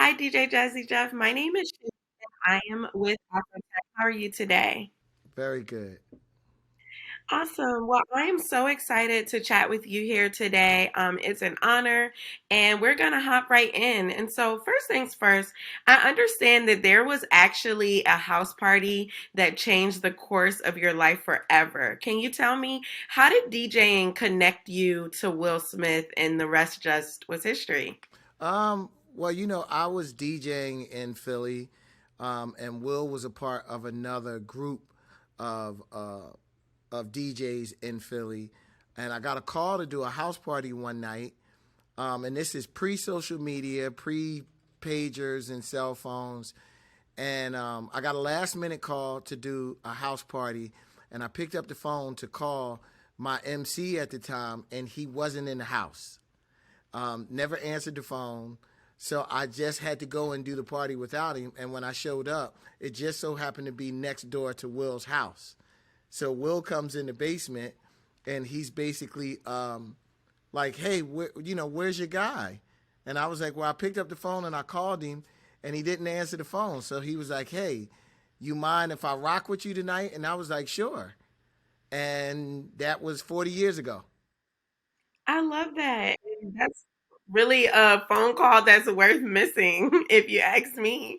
Hi, DJ Jazzy Jeff. My name is Shay. I am with Afrotech. How are you today? Very good. Awesome. Well, I am so excited to chat with you here today. It's an honor, and we're going to hop right in. And so, first things first, I understand that there was actually a house party that changed the course of your life forever. Can you tell me, how did DJing connect you to Will Smith, and the rest just was history? Well, I was DJing in Philly, and Will was a part of another group of DJs in Philly, and I got a call to do a house party one night. And this is pre-social media, pre-pagers and cell phones, and I got a last-minute call to do a house party, and I picked up the phone to call my MC at the time, and he wasn't in the house. Never answered the phone. So I just had to go and do the party without him. And when I showed up, it just so happened to be next door to Will's house. So Will comes in the basement, and he's basically like, "Hey, where's your guy?" And I was like, "Well, I picked up the phone and I called him, and he didn't answer the phone." So he was like, "Hey, you mind if I rock with you tonight?" And I was like, "Sure." And that was 40 years ago. I love that. And that's really a phone call that's worth missing, if you ask me.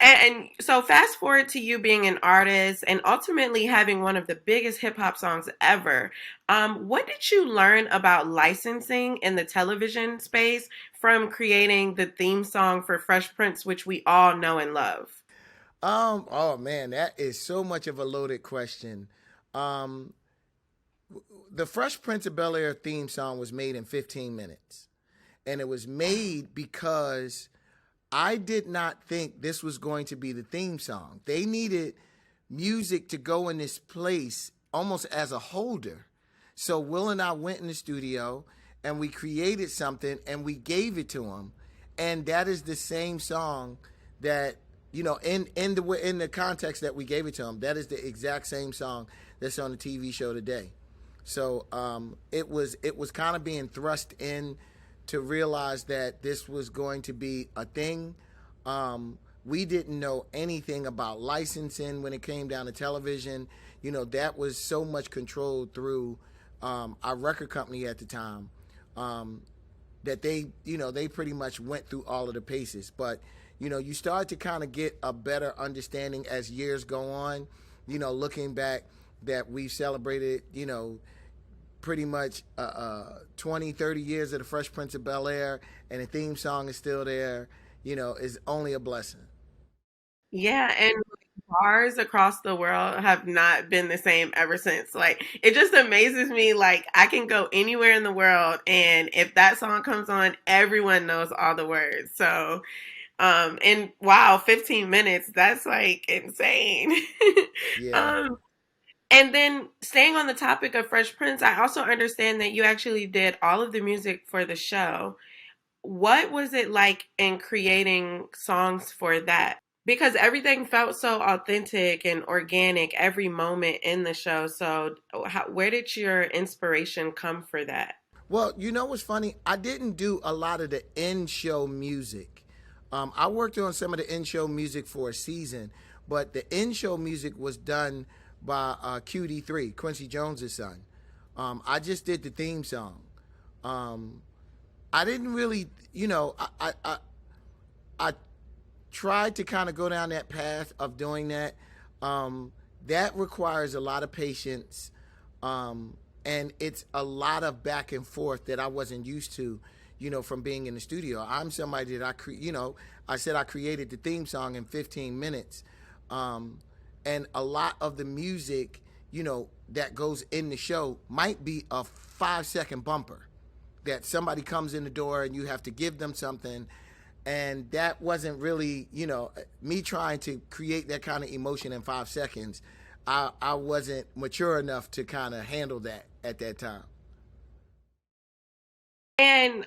And so, fast forward to you being an artist and ultimately having one of the biggest hip hop songs ever. What did you learn about licensing in the television space from creating the theme song for Fresh Prince, which we all know and love? Oh man, that is so much of a loaded question. Um, the Fresh Prince of Bel-Air theme song was made in 15 minutes. And it was made because I did not think this was going to be the theme song. They needed music to go in this place almost as a holder. So Will and I went in the studio and we created something and we gave it to him. And that is the same song that in the context that we gave it to him. That is the exact same song that's on the TV show today. So it was kind of being thrust in to realize that this was going to be a thing. We didn't know anything about licensing when it came down to television. That was so much controlled through our record company at the time, that they pretty much went through all of the paces. But you start to kind of get a better understanding as years go on. Looking back, that we've celebrated, pretty much 20, 30 years of the Fresh Prince of Bel-Air, and the theme song is still there, is only a blessing. Yeah, and bars across the world have not been the same ever since. Like, it just amazes me. Like, I can go anywhere in the world, and if that song comes on, everyone knows all the words. So, and wow, 15 minutes, that's like insane. Yeah. um, and then staying on the topic of Fresh Prince, I also understand that you actually did all of the music for the show. What was it like in creating songs for that? Because everything felt so authentic and organic every moment in the show. So, where did your inspiration come for that? Well, what's funny? I didn't do a lot of the in-show music. I worked on some of the in-show music for a season, but the in-show music was done by QD3, Quincy Jones' son. I just did the theme song. Um, I didn't really, I tried to kind of go down that path of doing that. That requires a lot of patience, and it's a lot of back and forth that I wasn't used to, from being in the studio. I'm somebody that I said I created the theme song in 15 minutes, um, and a lot of the music, that goes in the show might be a 5 second bumper that somebody comes in the door and you have to give them something. And that wasn't really, me trying to create that kind of emotion in 5 seconds. I wasn't mature enough to kind of handle that at that time. And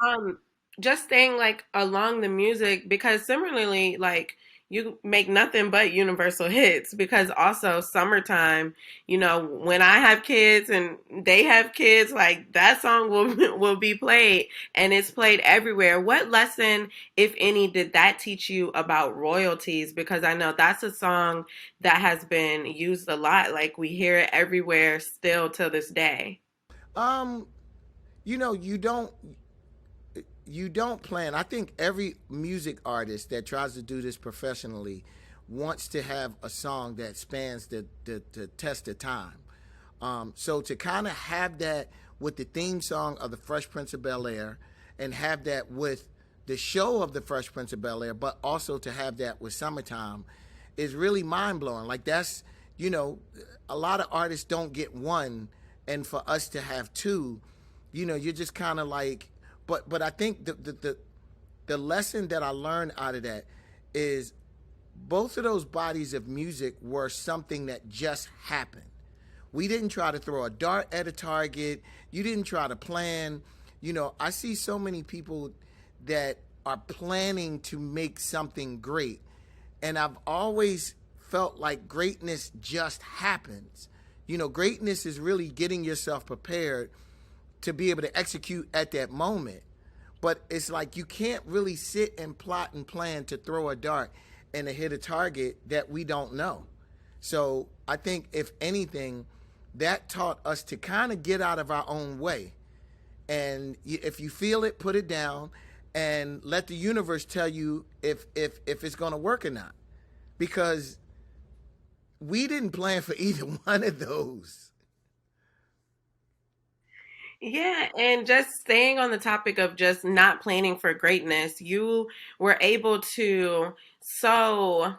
um just staying like along the music, because similarly, like you make nothing but universal hits because also summertime, when I have kids and they have kids, like that song will will be played and it's played everywhere. What lesson, if any, did that teach you about royalties? Because I know that's a song that has been used a lot. Like we hear it everywhere still till this day. Um, you know, you don't plan. I think every music artist that tries to do this professionally wants to have a song that spans the test of time. So to kind of have that with the theme song of the Fresh Prince of Bel-Air, and have that with the show of the Fresh Prince of Bel-Air, but also to have that with Summertime, is really mind blowing. Like that's, you know, a lot of artists don't get one, and for us to have two, you're just kind of like. But I think the lesson that I learned out of that is both of those bodies of music were something that just happened. We didn't try to throw a dart at a target. You didn't try to plan. I see so many people that are planning to make something great. And I've always felt like greatness just happens. Greatness is really getting yourself prepared to be able to execute at that moment. But it's like you can't really sit and plot and plan to throw a dart and to hit a target that we don't know. So I think, if anything, that taught us to kind of get out of our own way. And if you feel it, put it down and let the universe tell you if it's going to work or not. Because we didn't plan for either one of those. Yeah, and just staying on the topic of just not planning for greatness, you were able to so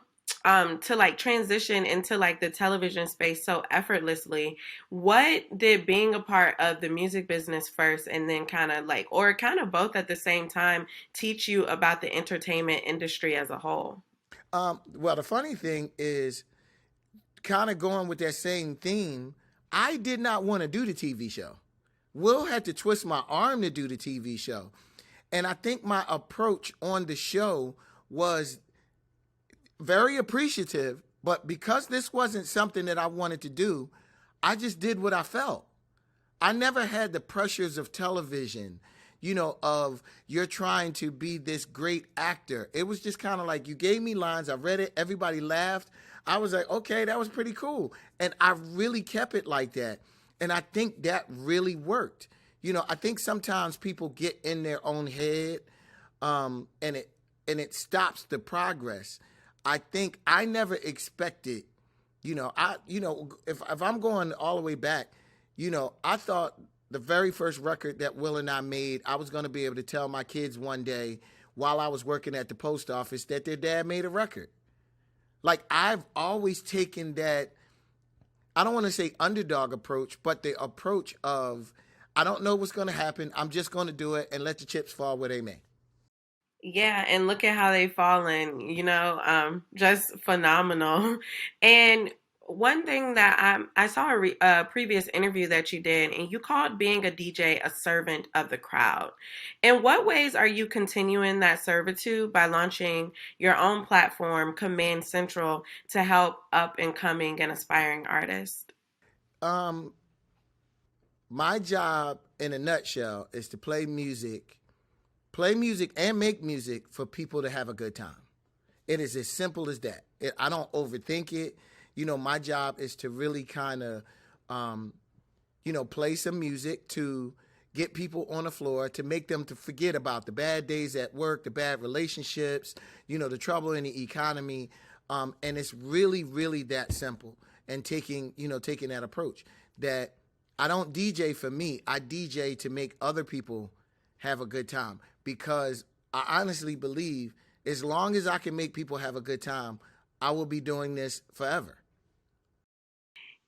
to like transition into like the television space so effortlessly. What did being a part of the music business first and then kind of like or kind of both at the same time teach you about the entertainment industry as a whole? Well, the funny thing is, kind of going with that same theme, I did not want to do the TV show. Will had to twist my arm to do the TV show. And I think my approach on the show was very appreciative, but because this wasn't something that I wanted to do, I just did what I felt. I never had the pressures of television, of you're trying to be this great actor. It was just kind of like you gave me lines, I read it, everybody laughed. I was like, okay, that was pretty cool. And I really kept it like that. And I think that really worked. I think sometimes people get in their own head, and it stops the progress. I think I never expected, if I'm going all the way back, I thought the very first record that Will and I made, I was going to be able to tell my kids one day while I was working at the post office that their dad made a record. Like I've always taken that, I don't want to say underdog approach, but the approach of I don't know what's going to happen. I'm just going to do it and let the chips fall where they may. Yeah, and look at how they've fallen, just phenomenal. And one thing that I saw a previous interview that you did, and you called being a DJ a servant of the crowd. In what ways are you continuing that servitude by launching your own platform, Command Central, to help up and coming and aspiring artists? Um, my job in a nutshell is to play music and make music for people to have a good time. It is as simple as that. I don't overthink it. My job is to really kind of, play some music to get people on the floor, to make them to forget about the bad days at work, the bad relationships, the trouble in the economy. And it's really, really that simple. And taking that approach that I don't DJ for me. I DJ to make other people have a good time, because I honestly believe as long as I can make people have a good time, I will be doing this forever.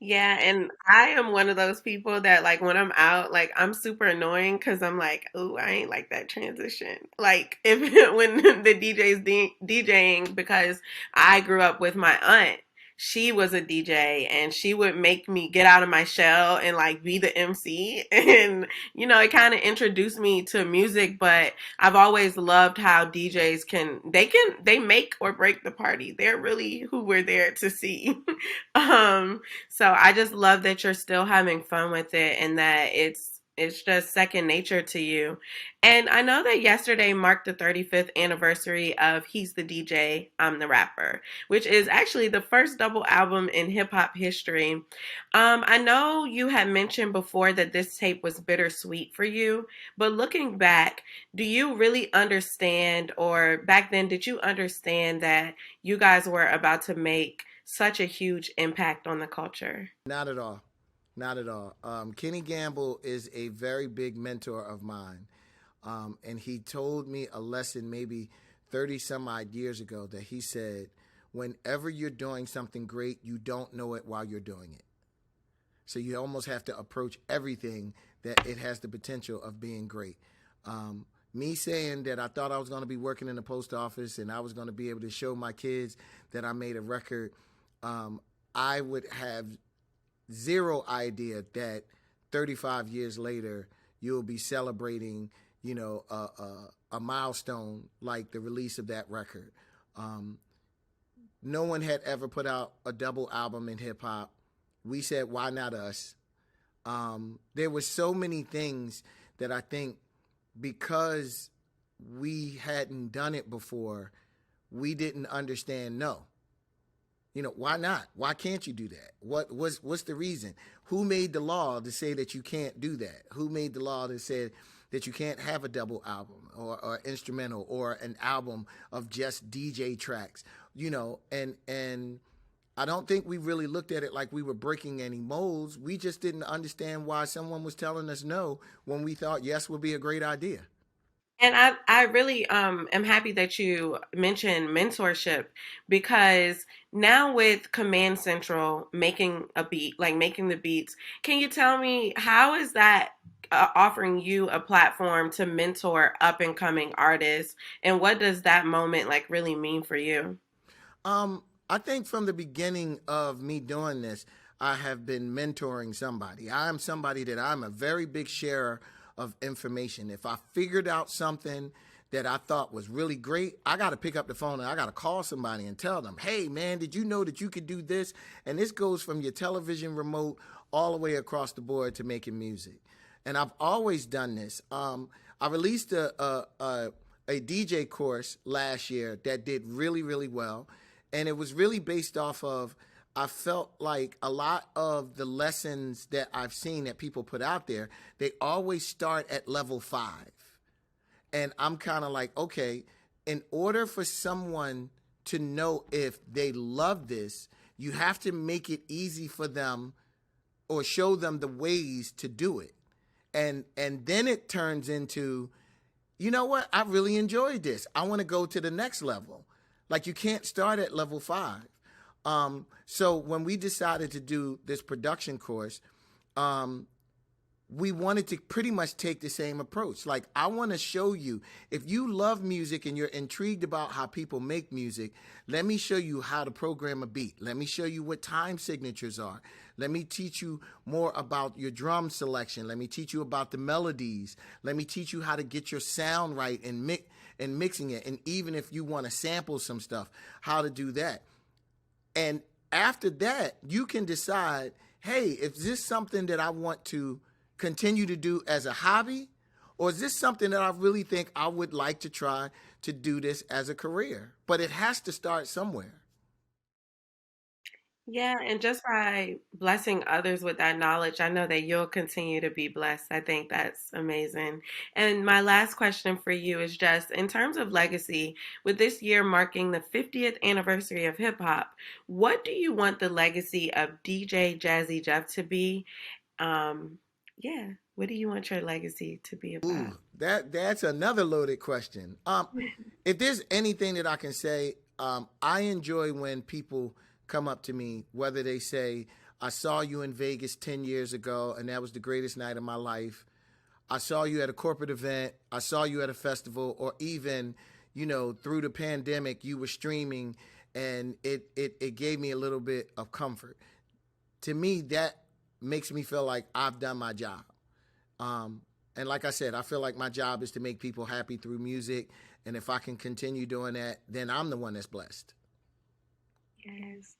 Yeah, and I am one of those people that like when I'm out, like I'm super annoying because I'm like, oh, I ain't like that transition. Like if when the DJ's DJing because I grew up with my aunt. she was a DJ and she would make me get out of my shell and like be the MC. And, it kind of introduced me to music, but I've always loved how DJs they make or break the party. They're really who we're there to see. So I just love that you're still having fun with it and that it's just second nature to you. And I know that yesterday marked the 35th anniversary of He's the DJ, I'm the Rapper, which is actually the first double album in hip hop history. I know you had mentioned before that this tape was bittersweet for you, but looking back, do you really understand, or back then, did you understand that you guys were about to make such a huge impact on the culture? Not at all. Not at all. Kenny Gamble is a very big mentor of mine. And he told me a lesson maybe 30 some odd years ago that he said, whenever you're doing something great, you don't know it while you're doing it. So you almost have to approach everything that it has the potential of being great. Me saying that I thought I was going to be working in the post office and I was going to be able to show my kids that I made a record, I would have zero idea that 35 years later you'll be celebrating, a milestone like the release of that record. No one had ever put out a double album in hip hop. We said, why not us? There were so many things that I think because we hadn't done it before, we didn't understand. No, why not? Why can't you do that? What's the reason? Who made the law to say that you can't do that? Who made the law that said that you can't have a double album or instrumental or an album of just DJ tracks? And I don't think we really looked at it like we were breaking any molds. We just didn't understand why someone was telling us no when we thought yes would be a great idea. And I really am happy that you mentioned mentorship because now with Command Central making a beat, like making the beats, can you tell me how is that offering you a platform to mentor up and coming artists, and what does that moment like really mean for you? I think from the beginning of me doing this, I have been mentoring somebody. I'm somebody that I'm a very big sharer of information. If I figured out something that I thought was really great, I got to pick up the phone and I got to call somebody and tell them, hey, man, did you know that you could do this? And this goes from your television remote all the way across the board to making music. And I've always done this. I released a DJ course last year that did really, really well. And it was really based off of, I felt like a lot of the lessons that I've seen that people put out there, they always start at level 5. And I'm kind of like, okay, in order for someone to know if they love this, you have to make it easy for them or show them the ways to do it. And then it turns into, you know what? I really enjoyed this. I want to go to the next level. Like you can't start at level 5. So when we decided to do this production course, we wanted to pretty much take the same approach. Like, I want to show you, if you love music and you're intrigued about how people make music, let me show you how to program a beat. Let me show you what time signatures are. Let me teach you more about your drum selection. Let me teach you about the melodies. Let me teach you how to get your sound right and mixing it. And even if you want to sample some stuff, how to do that. And after that, you can decide, hey, is this something that I want to continue to do as a hobby? Or is this something that I really think I would like to try to do this as a career? But it has to start somewhere. Yeah, and just by blessing others with that knowledge, I know that you'll continue to be blessed. I think that's amazing. And my last question for you is just in terms of legacy, with this year marking the 50th anniversary of hip hop, what do you want the legacy of DJ Jazzy Jeff to be? Um, yeah, what do you want your legacy to be about? Ooh, that's another loaded question. If there's anything that I can say, I enjoy when people come up to me, whether they say, I saw you in Vegas 10 years ago, and that was the greatest night of my life. I saw you at a corporate event. I saw you at a festival, or even, through the pandemic, you were streaming and it gave me a little bit of comfort. To me, that makes me feel like I've done my job. Um, and like I said, I feel like my job is to make people happy through music. And if I can continue doing that, then I'm the one that's blessed. Yes.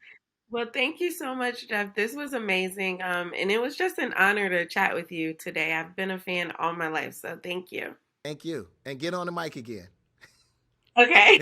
Well, thank you so much, Jeff. This was amazing. And it was just an honor to chat with you today. I've been a fan all my life, so thank you. Thank you. And get on the mic again. Okay.